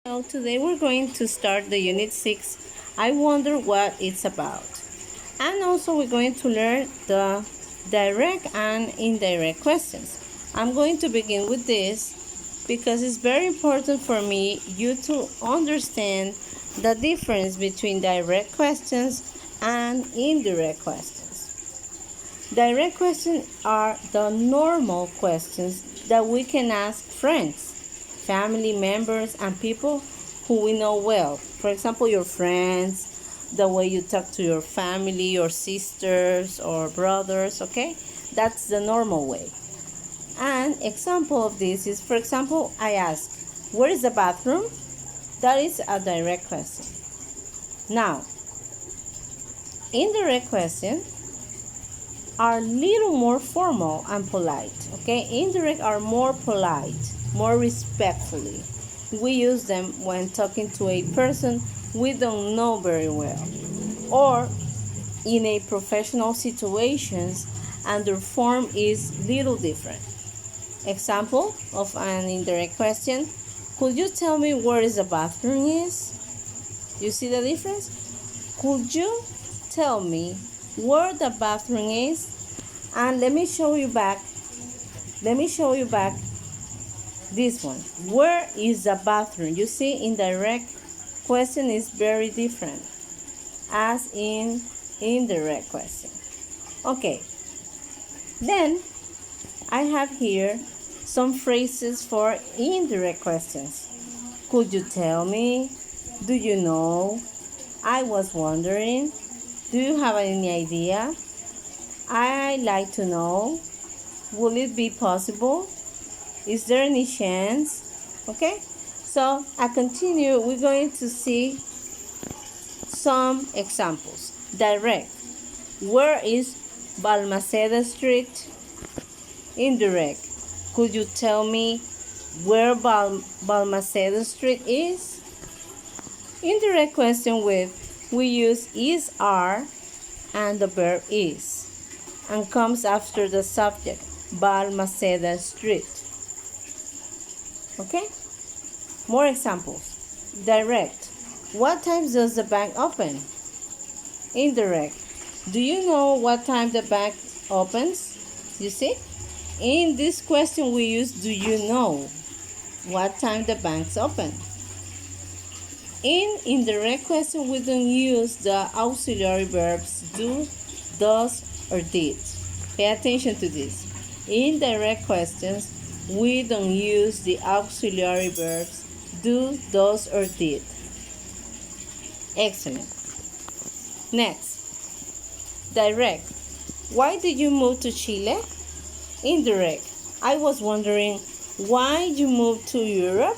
Well, today we're going to start the Unit 6, I Wonder What It's About. And also we're going to learn the direct and indirect questions. I'm going to begin with this because it's very important for you to understand the difference between direct questions and indirect questions. Direct questions are the normal questions that we can ask friends, family members, and people who we know well. For example, your friends, the way you talk to your family, your sisters or brothers, okay? That's the normal way. An example of this is, for example, I ask, where is the bathroom? That is a direct question. Now, indirect questions are a little more formal and polite, okay? Indirect are more polite, more respectfully. We use them when talking to a person we don't know very well, or in a professional situations, and their form is little different. Example of an indirect question: could you tell me where is the bathroom is? You see the difference? Could you tell me where the bathroom is? And let me show you back this one. Where is the bathroom? You see, indirect question is very different as in indirect question. Okay, then I have here some phrases for indirect questions. Could you tell me? Do you know? I was wondering. Do you have any idea? I'd like to know. Will it be possible? Is there any chance? Okay, so I continue. We're going to see some examples. Direct. Where is Balmaceda Street? Indirect. Could you tell me where Balmaceda Street is? Indirect question we use is, are, and the verb is, and comes after the subject, Balmaceda Street. Okay? More examples. Direct. What time does the bank open? Indirect. Do you know what time the bank opens? You see? In this question we use do you know what time the bank's open. In indirect question we don't use the auxiliary verbs do, does, or did. Pay attention to this. In direct questions we don't use the auxiliary verbs do, does, or did. Excellent. Next, direct. Why did you move to Chile? Indirect. I was wondering why you moved to Europe?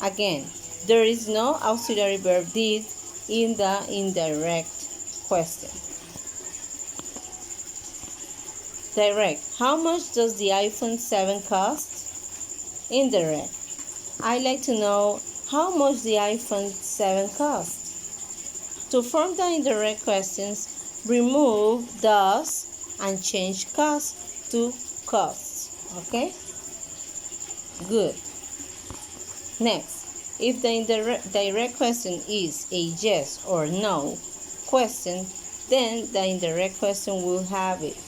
Again, there is no auxiliary verb did in the indirect question. Direct. How much does the iPhone 7 cost? Indirect. I'd like to know how much the iPhone 7 costs. To form the indirect questions, remove does and change cost to costs. Okay? Good. Next, if the direct question is a yes or no question, then the indirect question will have it.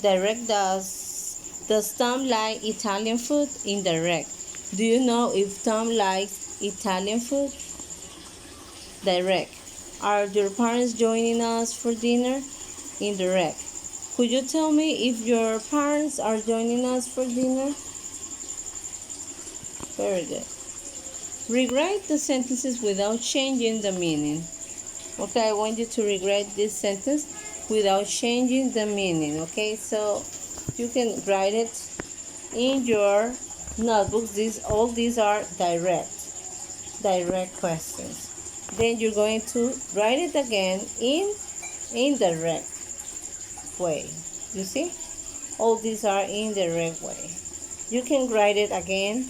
Direct. Does Tom like Italian food? Indirect. Do you know if Tom likes Italian food? Direct. Are your parents joining us for dinner? Indirect. Could you tell me if your parents are joining us for dinner? Very good. Rewrite the sentences without changing the meaning. Okay, I want you to rewrite this sentence without changing the meaning. Okay, so you can write it in your notebooks. All these are direct questions. Then you're going to write it again in indirect way. You see? All these are indirect way. You can write it again,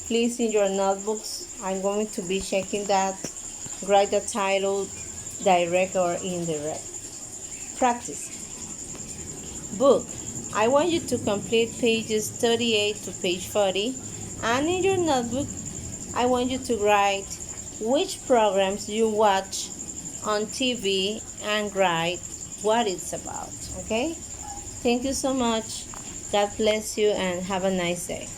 please, in your notebooks. I'm going to be checking that. Write the title, direct or indirect. Practice. Book. I want you to complete pages 38 to page 40, and in your notebook I want you to write which programs you watch on TV and write what it's about, okay? Thank you so much. God bless you and have a nice day.